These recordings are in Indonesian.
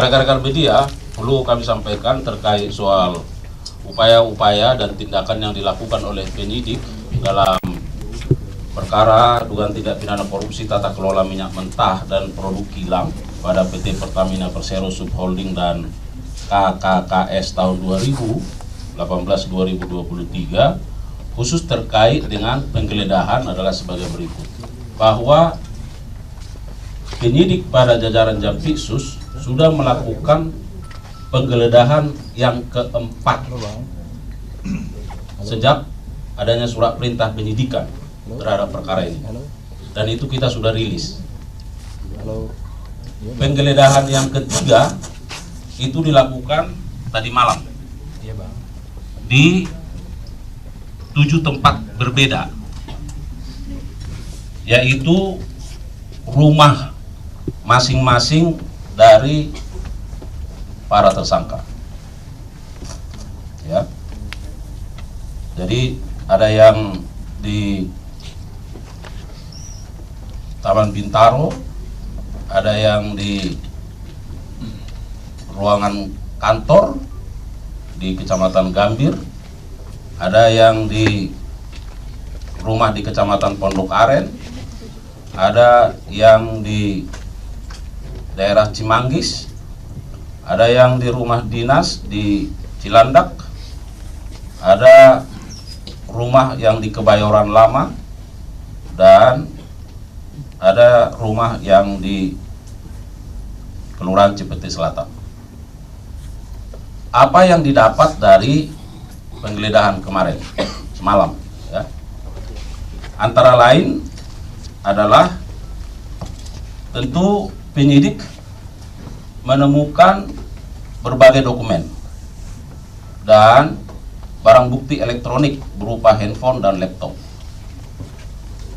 rekan-rekan media, perlu kami sampaikan terkait soal upaya-upaya dan tindakan yang dilakukan oleh penyidik dalam perkara dugaan tindak pidana korupsi tata kelola minyak mentah dan produk kilang pada PT Pertamina Persero Subholding dan KKKS tahun 2018-2023, khusus terkait dengan penggeledahan adalah sebagai berikut. Bahwa penyidik pada jajaran Jampitsus sudah melakukan penggeledahan yang keempat sejak adanya surat perintah penyidikan terhadap perkara ini, dan itu kita sudah rilis. Penggeledahan yang ketiga itu dilakukan tadi malam di 7 tempat berbeda, yaitu rumah masing-masing dari para tersangka. Ya. Jadi ada yang di Taman Bintaro, ada yang di ruangan kantor di Kecamatan Gambir, ada yang di rumah di Kecamatan Pondok Aren, ada yang di daerah Cimanggis, ada yang di rumah dinas di Cilandak, ada rumah yang di Kebayoran Lama, dan ada rumah yang di Kelurahan Cipete Selatan. Apa yang didapat dari penggeledahan kemarin semalam, ya, antara lain adalah tentu penyidik menemukan berbagai dokumen dan barang bukti elektronik berupa handphone dan laptop.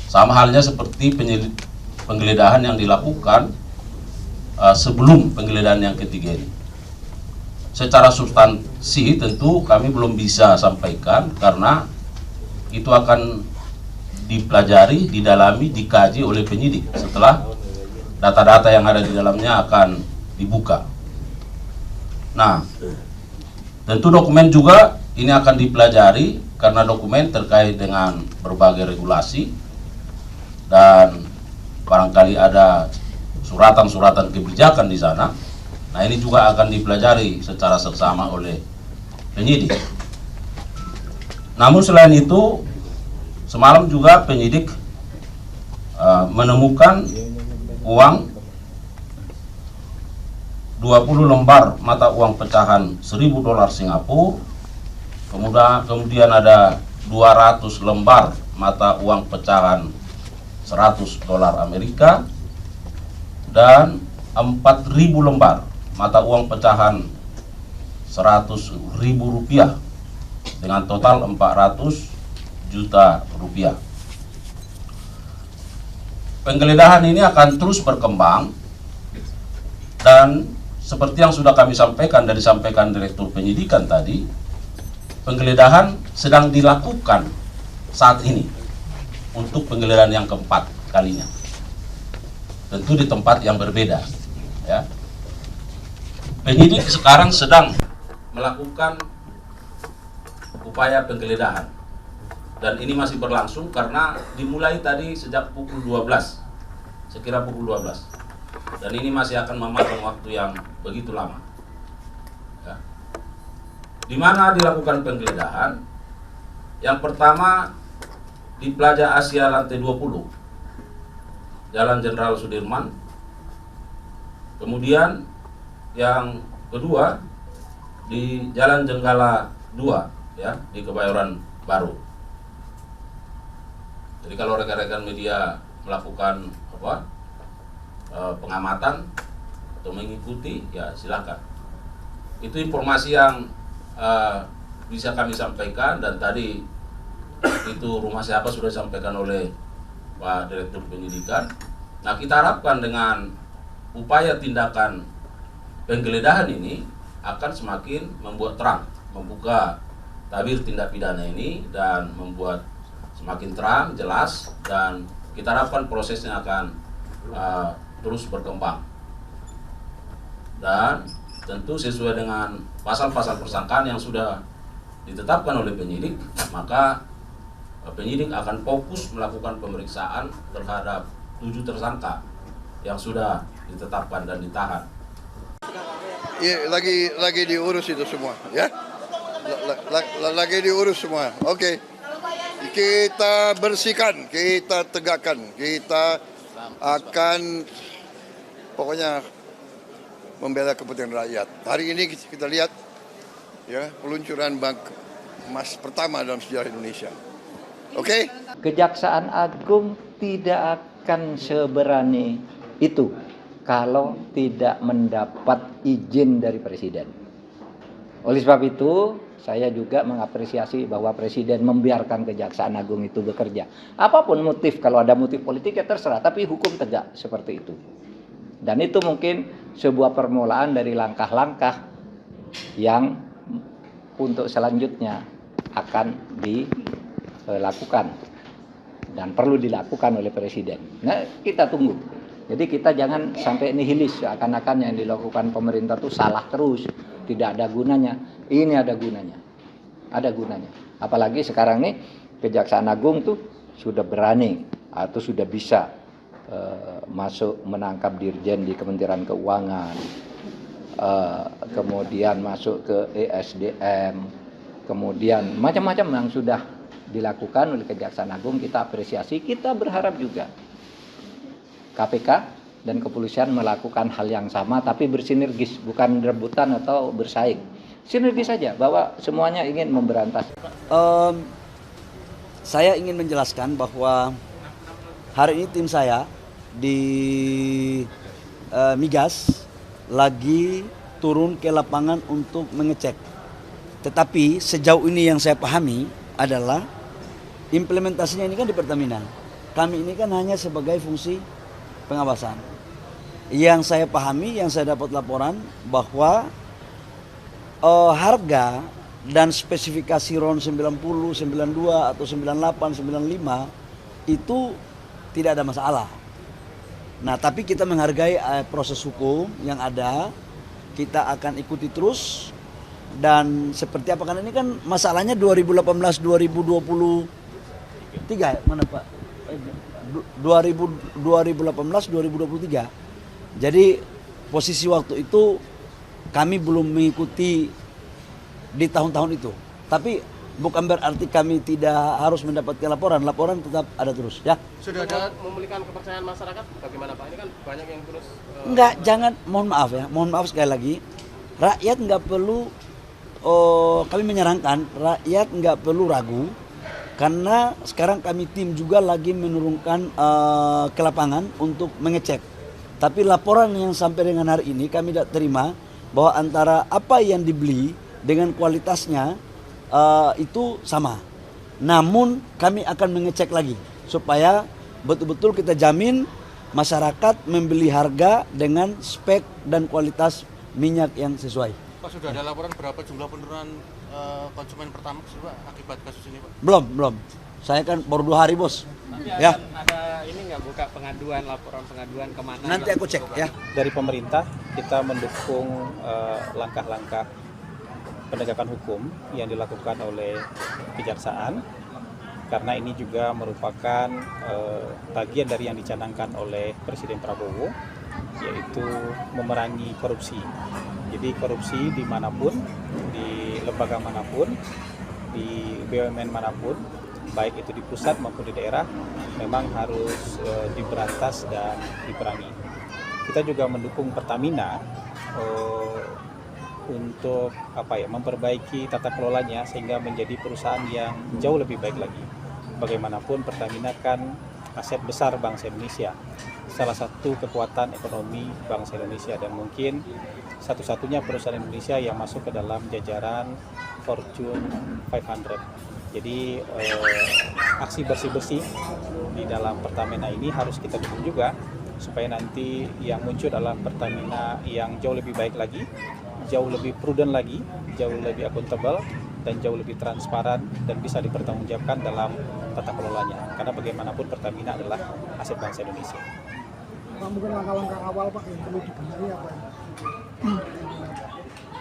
Sama halnya seperti penggeledahan yang dilakukan sebelum penggeledahan yang ketiga ini. Secara substansi tentu kami belum bisa sampaikan karena itu akan dipelajari, didalami, dikaji oleh penyidik setelah data-data yang ada di dalamnya akan dibuka. Nah, tentu dokumen juga ini akan dipelajari karena dokumen terkait dengan berbagai regulasi dan barangkali ada suratan-suratan kebijakan di sana. Nah, ini juga akan dipelajari secara seksama oleh penyidik. Namun selain itu, semalam juga penyidik menemukan uang 20 lembar mata uang pecahan $1.000 Singapura, kemudian ada 200 lembar mata uang pecahan $100 Amerika, dan 4.000 lembar mata uang pecahan Rp100.000 dengan total 400 juta rupiah. Penggeledahan ini akan terus berkembang dan seperti yang sudah kami sampaikan dan disampaikan Direktur Penyidikan tadi, penggeledahan sedang dilakukan saat ini untuk penggeledahan yang keempat kalinya. Tentu di tempat yang berbeda, ya. Penyidik sekarang sedang melakukan upaya penggeledahan dan ini masih berlangsung karena dimulai tadi sejak pukul 12, sekira pukul 12, dan ini masih akan memakan waktu yang begitu lama, ya. Di mana dilakukan penggeledahan? Yang pertama di Plaza Asia lantai 20, Jalan Jenderal Sudirman. Kemudian yang kedua di Jalan Jenggala 2, ya, di Kebayoran Baru. Jadi kalau rekan-rekan media melakukan pengamatan atau mengikuti, ya silakan. Itu informasi yang bisa kami sampaikan, dan tadi itu rumah siapa sudah disampaikan oleh Pak Direktur Penyidikan. Nah, kita harapkan dengan upaya tindakan penggeledahan ini akan semakin membuat terang, membuka tabir tindak pidana ini dan membuat semakin terang, jelas, dan kita harapkan prosesnya akan terus berkembang. dan tentu sesuai dengan pasal-pasal persangkaan yang sudah ditetapkan oleh penyidik, maka penyidik akan fokus melakukan pemeriksaan terhadap 7 tersangka yang sudah ditetapkan dan ditahan. Ya, lagi diurus itu semua, ya. Lagi diurus semua. Oke. Kita bersihkan, kita tegakkan, kita akan pokoknya membela kepentingan rakyat. Hari ini kita lihat ya peluncuran bank emas pertama dalam sejarah Indonesia. Oke? Kejaksaan Agung tidak akan seberani itu kalau tidak mendapat izin dari Presiden. Oleh sebab itu, saya juga mengapresiasi bahwa Presiden membiarkan Kejaksaan Agung itu bekerja. Apapun motif, kalau ada motif politik ya terserah, tapi hukum tegak seperti itu. Dan itu mungkin sebuah permulaan dari langkah-langkah yang untuk selanjutnya akan dilakukan dan perlu dilakukan oleh Presiden. Nah, kita tunggu. Jadi kita jangan sampai nihilis seakan-akan yang dilakukan pemerintah itu salah terus, tidak ada gunanya. Ini ada gunanya. Ada gunanya. Apalagi sekarang nih Kejaksaan Agung tuh sudah berani atau sudah bisa masuk menangkap dirjen di Kementerian Keuangan, kemudian masuk ke ESDM, kemudian macam-macam yang sudah dilakukan oleh Kejaksaan Agung. Kita apresiasi, kita berharap juga KPK dan kepolisian melakukan hal yang sama tapi bersinergis, bukan rebutan atau bersaing. Sinergis saja bahwa semuanya ingin memberantas. Saya ingin menjelaskan bahwa hari ini tim saya di Migas lagi turun ke lapangan untuk mengecek. Tetapi sejauh ini yang saya pahami adalah implementasinya ini kan di Pertamina. Kami ini kan hanya sebagai fungsi pengawasan. Yang saya pahami, yang saya dapat laporan bahwa harga dan spesifikasi RON 90, 92 atau 98, 95 itu tidak ada masalah. Nah, tapi kita menghargai proses hukum yang ada. Kita akan ikuti terus dan seperti apa, karena ini kan masalahnya 2018-2023 mana Pak? 2018-2023. Jadi posisi waktu itu kami belum mengikuti di tahun-tahun itu. Tapi bukan berarti kami tidak harus mendapatkan laporan. Laporan tetap ada terus, ya. Sudah ada memulihkan kepercayaan masyarakat bagaimana Pak? Ini kan banyak yang terus Enggak, jangan, mohon maaf ya. Mohon maaf sekali lagi. Rakyat nggak perlu kami menyarankan rakyat nggak perlu ragu. Karena sekarang kami tim juga lagi menurunkan ke lapangan untuk mengecek. Tapi laporan yang sampai dengan hari ini kami tidak terima bahwa antara apa yang dibeli dengan kualitasnya itu sama. Namun kami akan mengecek lagi supaya betul-betul kita jamin masyarakat membeli harga dengan spek dan kualitas minyak yang sesuai. Pak, sudah ada laporan berapa jumlah penurunan konsumen pertama Pak akibat kasus ini Pak? Belum. Saya kan baru 2 hari bos. Tapi Ya. ada ini nggak buka pengaduan, laporan pengaduan kemana? Nanti aku cek ya. Dari pemerintah kita mendukung langkah-langkah penegakan hukum yang dilakukan oleh kejaksaan, karena ini juga merupakan bagian dari yang dicanangkan oleh Presiden Prabowo, yaitu memerangi korupsi. Jadi korupsi dimanapun, di lembaga manapun, di BUMN manapun, baik itu di pusat maupun di daerah, memang harus diberantas dan diperangi. Kita juga mendukung Pertamina untuk memperbaiki tata kelolanya sehingga menjadi perusahaan yang jauh lebih baik lagi. Bagaimanapun Pertamina kan aset besar bangsa Indonesia, salah satu kekuatan ekonomi bangsa Indonesia, dan mungkin satu-satunya perusahaan Indonesia yang masuk ke dalam jajaran Fortune 500. Jadi aksi bersih-bersih di dalam Pertamina ini harus kita dukung juga, supaya nanti yang muncul adalah Pertamina yang jauh lebih baik lagi, jauh lebih prudent lagi, jauh lebih akuntabel, dan jauh lebih transparan dan bisa dipertanggungjawabkan dalam tata kelolanya. Karena bagaimanapun Pertamina adalah aset bangsa Indonesia. Mungkin langkah-langkah awal Pak yang perlu dibenahi apa?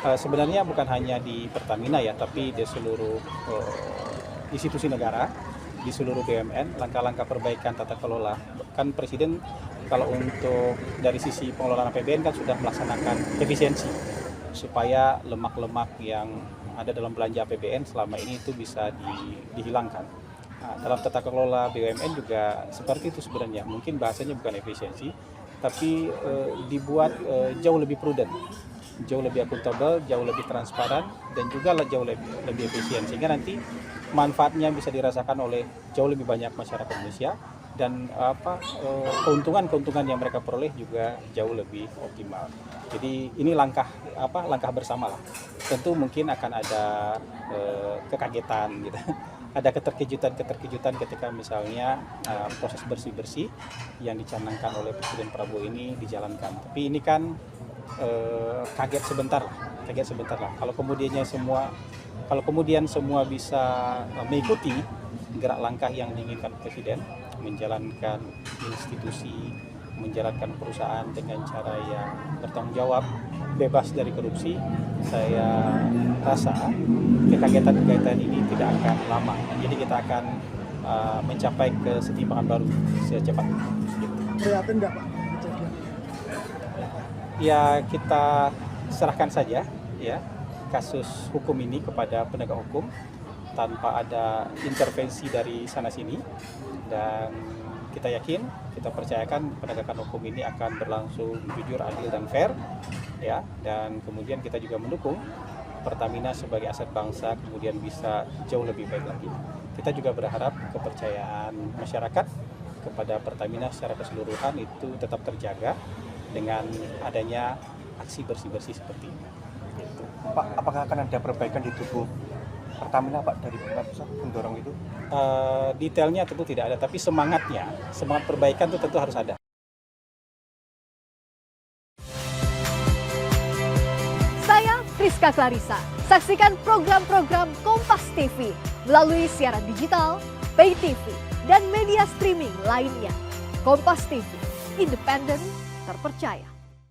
Sebenarnya bukan hanya di Pertamina ya, tapi di seluruh institusi negara, di seluruh BUMN, langkah-langkah perbaikan tata kelola. Kan Presiden kalau untuk dari sisi pengelolaan APBN kan sudah melaksanakan efisiensi supaya lemak-lemak yang ada dalam belanja APBN selama ini itu bisa dihilangkan. Nah, dalam tata kelola BUMN juga seperti itu sebenarnya. Mungkin bahasanya bukan efisiensi, tapi dibuat jauh lebih prudent, jauh lebih akuntabel, jauh lebih transparan, dan juga jauh lebih efisien. Sehingga nanti manfaatnya bisa dirasakan oleh jauh lebih banyak masyarakat Indonesia, dan keuntungan-keuntungan yang mereka peroleh juga jauh lebih optimal. Jadi ini langkah bersama lah. Tentu mungkin akan ada kekagetan gitu. Ada keterkejutan ketika misalnya proses bersih-bersih yang dicanangkan oleh Presiden Prabowo ini dijalankan. Tapi ini kan kaget sebentar lah. Kalau kemudian semua bisa mengikuti gerak langkah yang diinginkan Presiden, menjalankan institusi, menjalankan perusahaan dengan cara yang bertanggung jawab, bebas dari korupsi, saya rasa kekagetan ini tidak akan lama. Jadi kita akan mencapai kesetimbangan baru secepatnya. Prihatin nggak Pak? Ya kita serahkan saja ya kasus hukum ini kepada penegak hukum tanpa ada intervensi dari sana sini, dan kita yakin, kita percayakan penegakan hukum ini akan berlangsung jujur, adil, dan fair ya. Dan kemudian kita juga mendukung Pertamina sebagai aset bangsa kemudian bisa jauh lebih baik lagi. Kita juga berharap kepercayaan masyarakat kepada Pertamina secara keseluruhan itu tetap terjaga dengan adanya aksi bersih-bersih seperti ini. Pak, apakah akan ada perbaikan di tubuh Pertamina Pak dari pemerintah pusat mendorong itu? Detailnya tentu tidak ada, tapi semangat perbaikan itu tentu harus ada. Saya Friska Clarissa. Saksikan program-program Kompas TV melalui siaran digital, pay TV, dan media streaming lainnya. Kompas TV, independen, terpercaya.